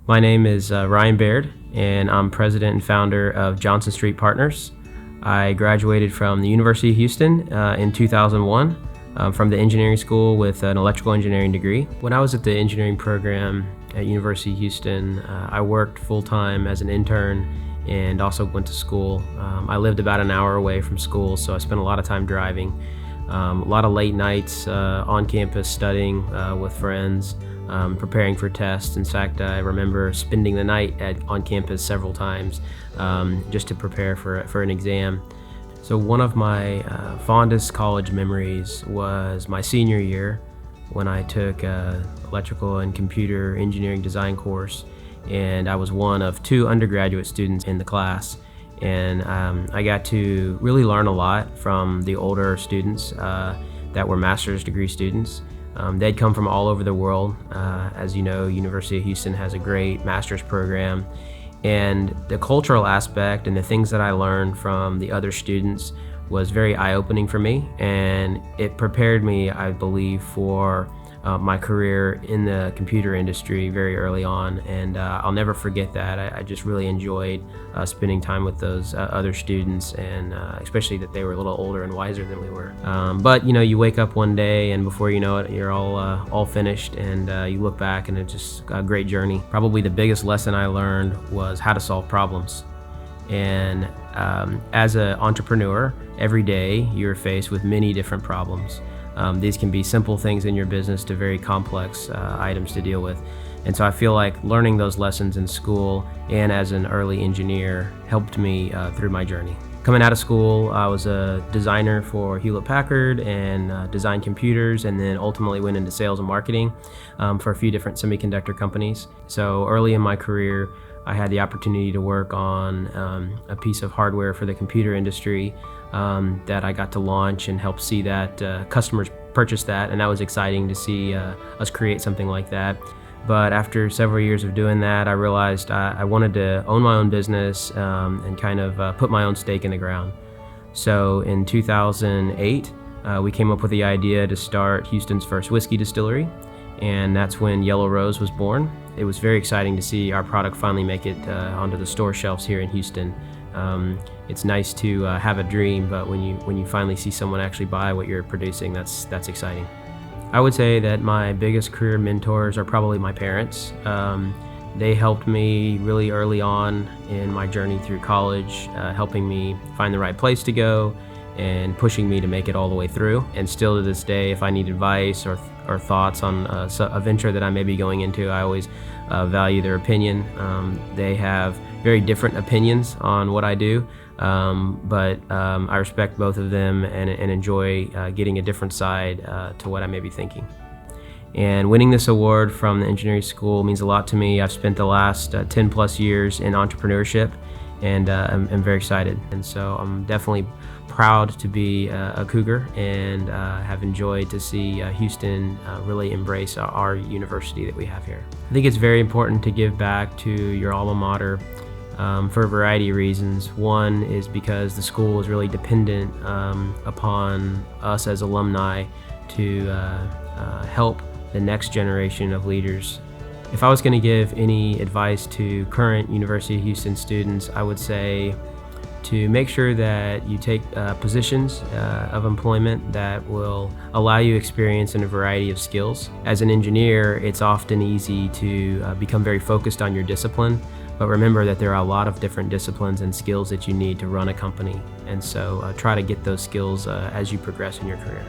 My name is Ryan Baird, and I'm president and founder of Johnson Street Partners. I graduated from the University of Houston in 2001 from the engineering school with an electrical engineering degree. When I was at the engineering program at University of Houston, I worked full-time as an intern and also went to school. I lived about an hour away from school, so I spent a lot of time driving. A lot of late nights on campus studying with friends, preparing for tests. In fact, I remember spending the night on campus several times just to prepare for an exam. So one of my fondest college memories was my senior year when I took electrical and computer engineering design course, and I was one of two undergraduate students in the class. And I got to really learn a lot from the older students that were master's degree students. They'd come from all over the world. As you know, University of Houston has a great master's program. And the cultural aspect and the things that I learned from the other students was very eye-opening for me. And it prepared me, I believe, for my career in the computer industry very early on, and I'll never forget that. I just really enjoyed spending time with those other students, and especially that they were a little older and wiser than we were. But you know, you wake up one day, and before you know it, you're all finished, and you look back, and it's just a great journey. Probably the biggest lesson I learned was how to solve problems. And as an entrepreneur, every day you're faced with many different problems. These can be simple things in your business to very complex items to deal with. And so I feel like learning those lessons in school and as an early engineer helped me through my journey. Coming out of school, I was a designer for Hewlett-Packard and designed computers, and then ultimately went into sales and marketing for a few different semiconductor companies. So early in my career, I had the opportunity to work on a piece of hardware for the computer industry that I got to launch and help see that customers purchase that, and that was exciting to see us create something like that. But after several years of doing that, I realized I wanted to own my own business and kind of put my own stake in the ground. So in 2008, we came up with the idea to start Houston's first whiskey distillery, and that's when Yellow Rose was born. It was very exciting to see our product finally make it onto the store shelves here in Houston. It's nice to have a dream, but when you finally see someone actually buy what you're producing, that's exciting. I would say that my biggest career mentors are probably my parents. They helped me really early on in my journey through college, helping me find the right place to go and pushing me to make it all the way through. And still to this day, if I need advice or thoughts on a venture that I may be going into, I always value their opinion. They have very different opinions on what I do, but I respect both of them and enjoy getting a different side to what I may be thinking. And winning this award from the engineering school means a lot to me. I've spent the last 10 plus years in entrepreneurship, and I'm very excited. And so I'm definitely proud to be a Cougar, and have enjoyed to see Houston really embrace our university that we have here. I think it's very important to give back to your alma mater for a variety of reasons. One is because the school is really dependent upon us as alumni to help the next generation of leaders. If I was going to give any advice to current University of Houston students, I would say to make sure that you take positions of employment that will allow you experience in a variety of skills. As an engineer, it's often easy to become very focused on your discipline, but remember that there are a lot of different disciplines and skills that you need to run a company. And so try to get those skills as you progress in your career.